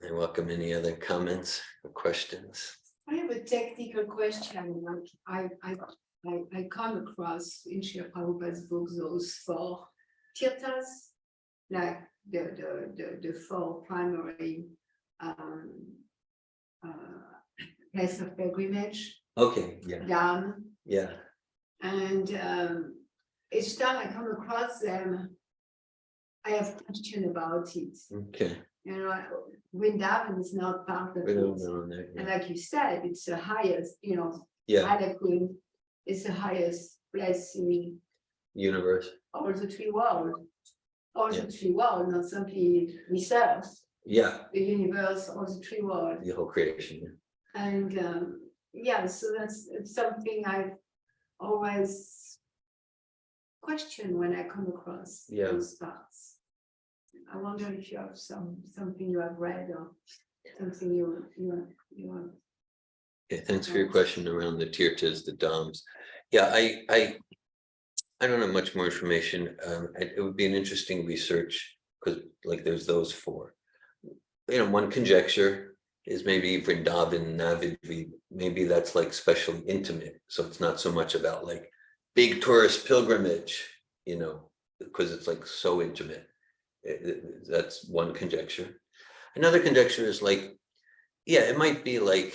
I welcome any other comments or questions. I have a technical question. Like I come across in Srila Prabhupada's book those 4 tirthas, like the 4 primary place of pilgrimage, Okay. Yeah. Dham, Yeah. and each time I come across them, I have question about it. Okay. Vrindavan is not part of We don't it. know that. And Yeah. like you said, it's the highest, Yeah. Radha is the highest place in Universe. all the 3 worlds. All Yeah. the 3 worlds, not simply research, Yeah. the universe, all the 3 worlds. The whole creation. And so that's something I've always questioned when I come across Yeah. those parts. I wonder if you have something you have read or something you want. Okay, thanks for your question around the tirthas, the dhams. Yeah, I don't have much more information. It would be an interesting research because like there's those 4. One conjecture is maybe Vrindavan, Navadvip, maybe that's like specially intimate. So it's not so much about like big tourist pilgrimage, because it's like so intimate. That's one conjecture. Another conjecture is like, it might be like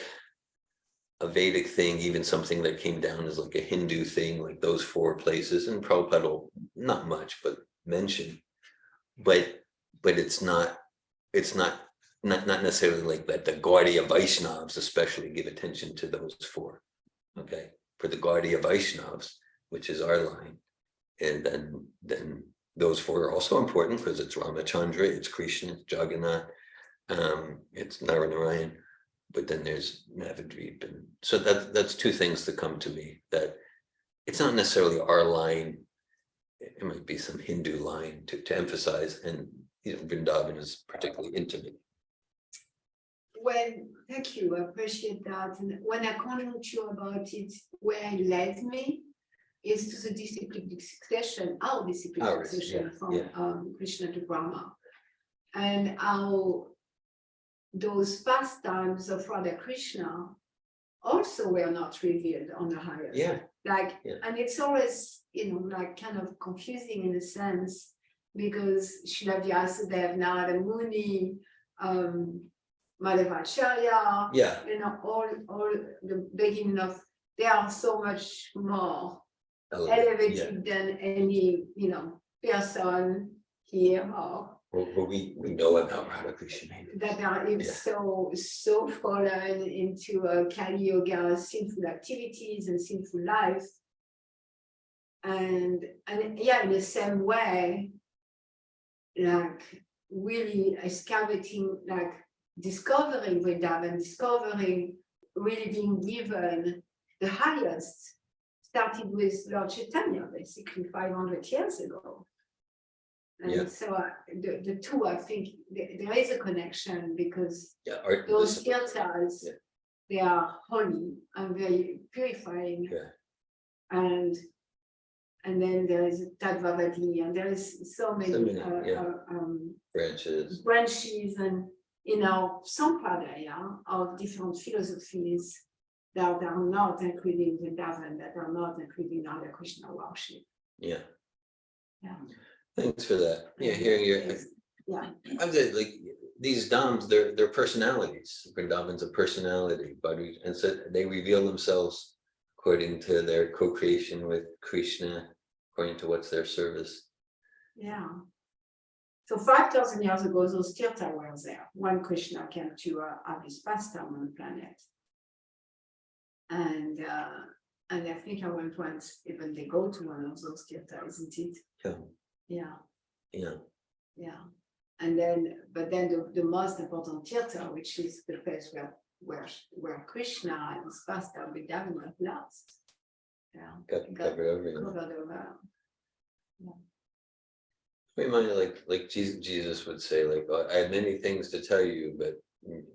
a Vedic thing, even something that came down as like a Hindu thing, like those 4 places, and Prabhupada will not much, but mention, but it's not necessarily like that. The Gaudiya Vaishnavas especially give attention to those 4. Okay, for the Gaudiya Vaishnavas, which is our line, and then those 4 are also important because it's Ramachandra, it's Krishna, it's Jagannath, it's Narayana, but then there's Navadvip, and so that's 2 things that come to me, that it's not necessarily our line. It might be some Hindu line to emphasize, and Vrindavan is particularly intimate. Thank you, I appreciate that. And when I contact you about it, where it led me is to the disciplic succession, our disciplic succession from Krishna to Brahma, and how those pastimes of Radha Krishna also were not revealed on the highest. And it's always, like kind of confusing in a sense, because Srila Vyasadeva, Narada Muni, Madhavacharya, all the beginning of, they are so much more elevated than any, person here or we know about Radha Krishna. that are so fallen into Kali Yoga, sinful activities and sinful life. And in the same way, like really excavating, like discovering Vrindavan, discovering really being given the highest, started with Lord Chaitanya, basically 500 years ago. And so the 2, I think there is a connection, because those tirthas, they are holy and very purifying. And then there is Tadvavadi, and there is so many branches and some pradaya of different philosophies that are not including Vrindavan, that are not including Radha Krishna worship. Thanks for that. Yeah, hearing your, Yeah, I'm just like, these Dhams, they're personalities. Vrindavan's a personality, but and so they reveal themselves according to their co-creation with Krishna, according to what's their service. yeah. So 5,000 years ago, those tirtha were there when Krishna came to have his pastime on the planet. And I think I went once, even they go to one of those tirtha, isn't it? Yeah. Yeah, Yeah. yeah. And then, but then the most important tirtha, which is the place where Krishna and his pastime with Vrindavan last. Yeah. Got Got covered over. covered over. Reminded like Jesus would say, like, "Oh, I have many things to tell you, but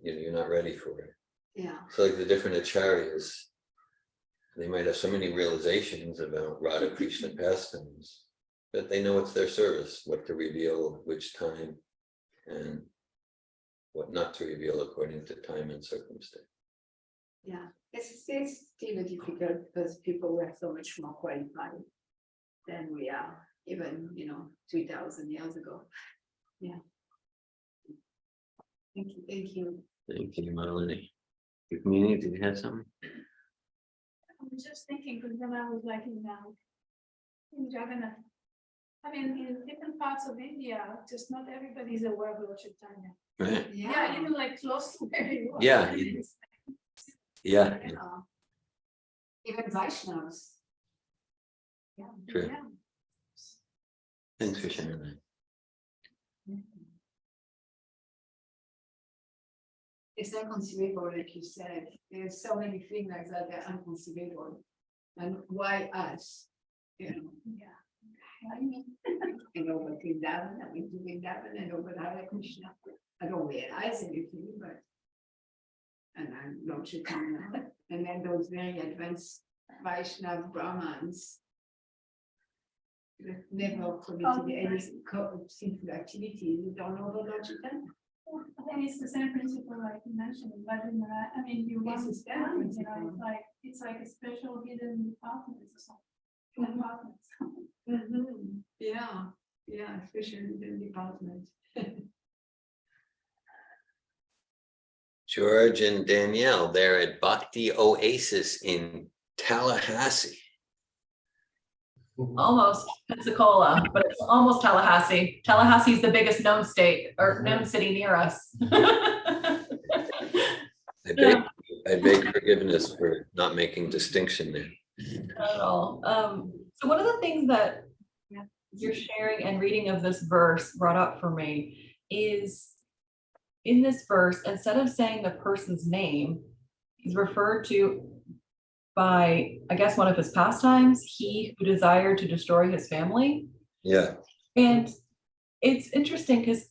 you're not ready for it." Yeah, So like the different acharyas, they might have so many realizations about Radha Krishna pastimes, but they know it's their service, what to reveal, which time, and what not to reveal according to time and circumstance. yeah. It's still difficult because people were so much more qualified than we are, even 3,000 years ago. Yeah. Thank you, thank you. Thank you, Malini. Rukmini, did you have something? I was just thinking, because when I was like in Jagannath, I mean, in different parts of India, just not everybody's aware of Lord Chaitanya. Right. Yeah, even like close to where you are. Yeah. Yeah. Yeah. Even Vaishnavas. Yeah. True. Yeah. Thanks for sharing that. It's inconceivable, like you said. There's so many things like that that are inconceivable. And why us? Yeah. I mean, I know what Vrindavan, I went to Vrindavan, I know what Hare Krishna. I don't realize anything, but. And I'm not Chaitanya. And then those very advanced Vaishnava Brahmins. That never committed any sinful activity, you don't know the Lord Chaitanya. I think it's the same principle like you mentioned, but I mean, you Yes, want it's to that stand, principle. it's like a special hidden departments or something. Departments. Yeah, especially the department. George and Danielle, they're at Bhakti Oasis in Tallahassee. Almost Pensacola, but it's almost Tallahassee. Tallahassee is the biggest known state or known city near us. I beg forgiveness for not making distinction there. Not at all. So one of the things that you're sharing and reading of this verse brought up for me is in this verse, instead of saying the person's name, he's referred to by, I guess, one of his pastimes, he who desired to destroy his family. Yeah. And it's interesting because,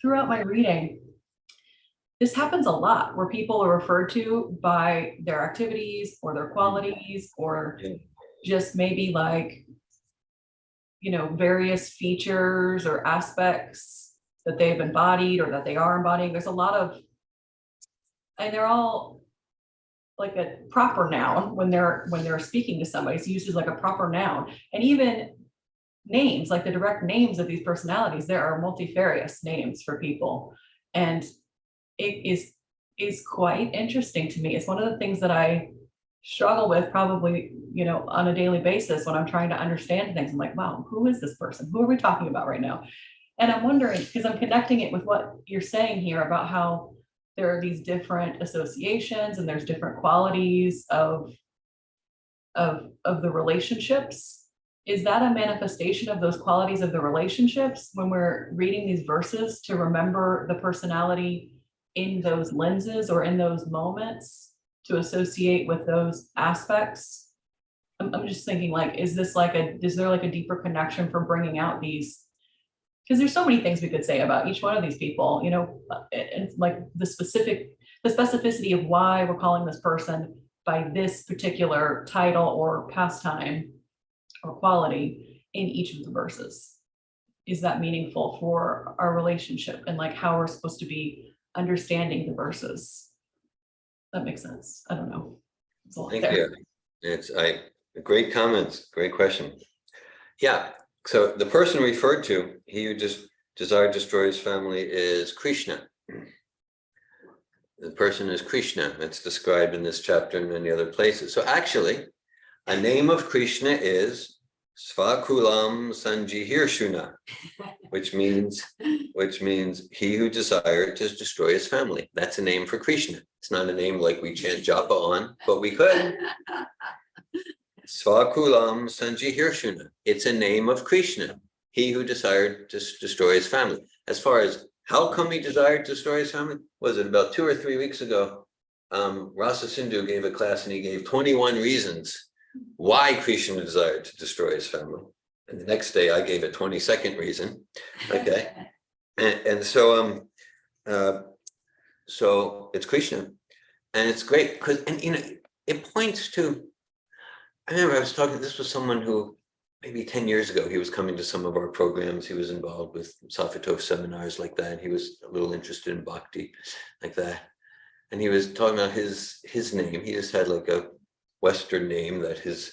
throughout my reading, this happens a lot where people are referred to by their activities or their qualities or just maybe like, various features or aspects that they've embodied or that they are embodying. There's a lot of, and they're all like a proper noun when they're speaking to somebody. It's used as like a proper noun. And even names, like the direct names of these personalities, there are multifarious names for people. And it is quite interesting to me. It's one of the things that I struggle with probably, on a daily basis when I'm trying to understand things. I'm like, wow, who is this person? Who are we talking about right now? And I'm wondering, because I'm connecting it with what you're saying here about how there are these different associations and there's different qualities of the relationships. Is that a manifestation of those qualities of the relationships when we're reading these verses to remember the personality in those lenses or in those moments to associate with those aspects? I'm just thinking, like, is there like a deeper connection for bringing out these? Because there's so many things we could say about each one of these people, and like the specificity of why we're calling this person by this particular title or pastime or quality in each of the verses. Is that meaningful for our relationship and like how we're supposed to be understanding the verses? That makes sense. I don't know. Thank you. It's great comments, great question. Yeah, So the person referred to, he who just desired to destroy his family, is Krishna. The person is Krishna. It's described in this chapter and many other places. So actually, a name of Krishna is Svakulam Sanjihirshuna, which means he who desired to destroy his family. That's a name for Krishna. It's not a name like we chant japa on, but we could. Svakulam Sanjihirshuna. It's a name of Krishna, he who desired to destroy his family. As far as how come he desired to destroy his family, was it about 2 or 3 weeks ago? Rasa Sindhu gave a class and he gave 21 reasons why Krishna desired to destroy his family. And the next day I gave a 22nd reason. Okay. And so it's Krishna. And it's great because, and you know, it points to, I remember I was talking, this was someone who maybe 10 years ago, he was coming to some of our programs. He was involved with Safitov seminars like that. He was a little interested in bhakti like that. And he was talking about his name. He just had like a Western name that his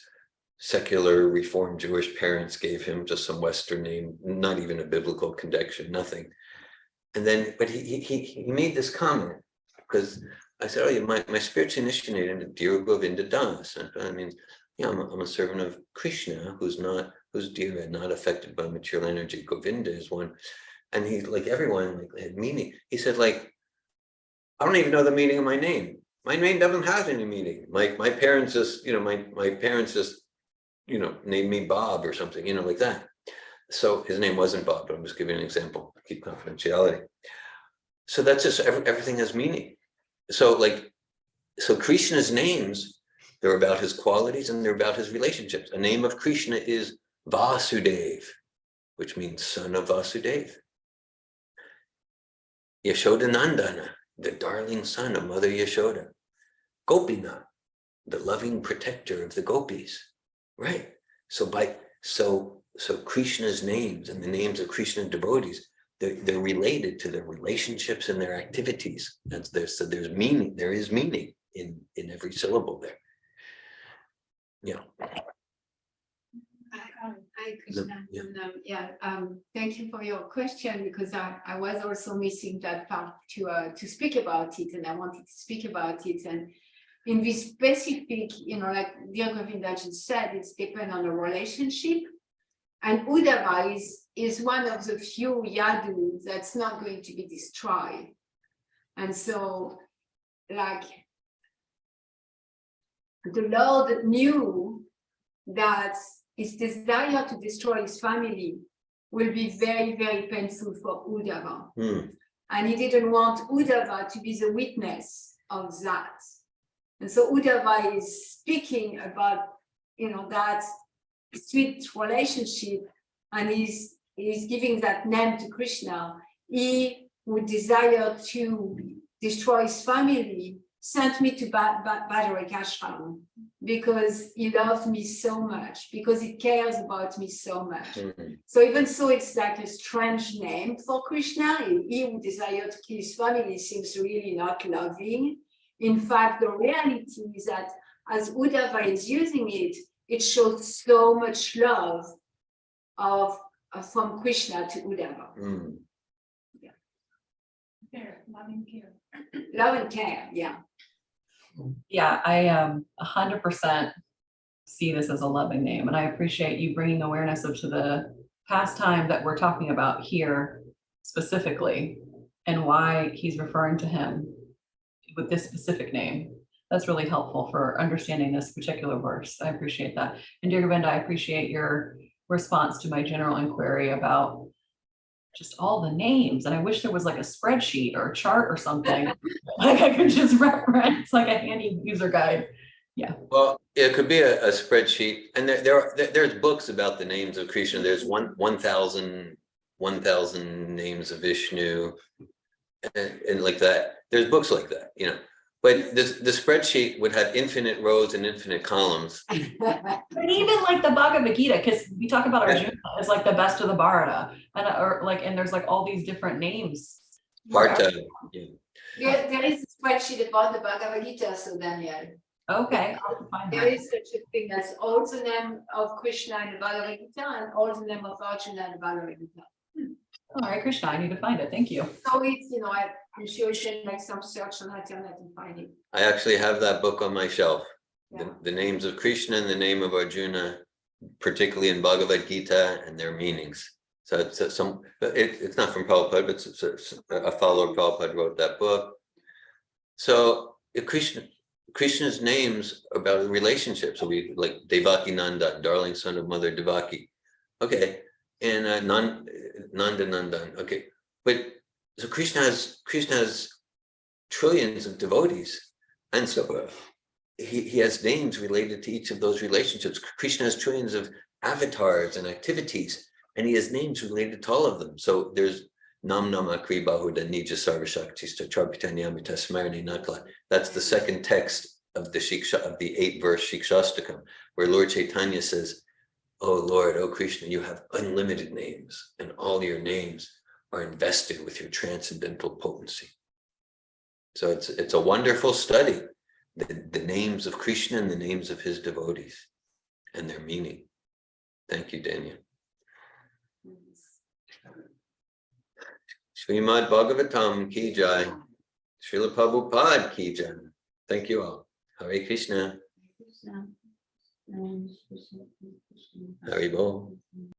secular Reformed Jewish parents gave him, just some Western name, not even a biblical connection, nothing. And then, but he made this comment because I said, oh, yeah, my spirit's initiated into Dhira Govinda Das. And I mean, yeah, I'm a servant of Krishna, who's Dhira, not affected by material energy. Govinda is one. And he, like everyone, like had meaning. He said, like, I don't even know the meaning of my name. My name doesn't have any meaning. My parents just, you know, my parents just, you know, named me Bob or something, you know, like that. So his name wasn't Bob, but I'm just giving an example. Keep confidentiality. So that's just everything has meaning. So Krishna's names, they're about his qualities and they're about his relationships. A name of Krishna is Vasudev, which means son of Vasudeva. Yashodanandana, the darling son of Mother Yashoda. Gopinath, the loving protector of the gopis, right? So Krishna's names and the names of Krishna devotees, they're related to their relationships and their activities. So there's meaning. There is meaning in every syllable there. Yeah. Hi, Krishna. Yeah. Thank you for your question, because I was also missing that part to speak about it, and I wanted to speak about it. And in this specific, you know, like Dhira Govinda just said, it's depend on the relationship. And Uddhava is one of the few yadus that's not going to be destroyed. And so, like, the Lord knew that his desire to destroy his family will be very, very painful for Uddhava. And he didn't want Uddhava to be the witness of that. And so Uddhava is speaking about, you know, that sweet relationship, and he's giving that name to Krishna. He would desire to destroy his family, sent me to Badarik Ashram because he loved me so much, because he cares about me so much. So even so, it's like a strange name for Krishna. He who desire to kill his family seems really not loving. In fact, the reality is that as Uddhava is using it, it shows so much love from Krishna to Uddhava. Yeah. Care, love and care. Love and care, yeah. Yeah, I 100% see this as a loving name, and I appreciate you bringing awareness to the pastime that we're talking about here specifically, and why he's referring to him with this specific name. That's really helpful for understanding this particular verse. I appreciate that. And Dhira Govinda, I appreciate your response to my general inquiry about just all the names. And I wish there was like a spreadsheet or a chart or something like I could just reference, like a handy user guide. Yeah. Well, it could be a spreadsheet, and there's books about the names of Krishna. There's 1,000 names of Vishnu, and like that. There's books like that, you know. But the spreadsheet would have infinite rows and infinite columns. But even like the Bhagavad Gita, because we talk about Arjuna as like the best of the Bharata, and there's like all these different names. Partha. There is a spreadsheet about the Bhagavad Gita, so Daniel. Okay, I'll find There that. is such a thing as all the name of Krishna in the Bhagavad Gita and all the name of Arjuna in the Bhagavad Gita. All right, Krishna, I need to find it. Thank you. So it's, I'm sure you can make some search on internet and find it. I actually have that book on my shelf. Yeah. The names of Krishna and the name of Arjuna, particularly in Bhagavad Gita, and their meanings. So it's it's not from Prabhupada, but it's a follower of Prabhupada wrote that book. So Krishna's names about relationships. So we like Devaki Nandan, darling son of Mother Devaki. Okay, and Nanda Nandan. Okay, but so Krishna has trillions of devotees, and so he has names related to each of those relationships. Krishna has trillions of avatars and activities, and he has names related to all of them. So there's Nam Namakri Bahuda Nija Sarvashakti Charpitanyamita Smarani Nakla. That's the second text of the 8-verse Shikshastakam, where Lord Chaitanya says, "Oh Lord, oh Krishna, you have unlimited names, and all your names are invested with your transcendental potency." So it's a wonderful study, the names of Krishna and the names of his devotees and their meaning. Thank you, Daniel. Srimad Bhagavatam ki jai. Srila Prabhupada ki jai. Thank you all. Hare Krishna. Hare Bol.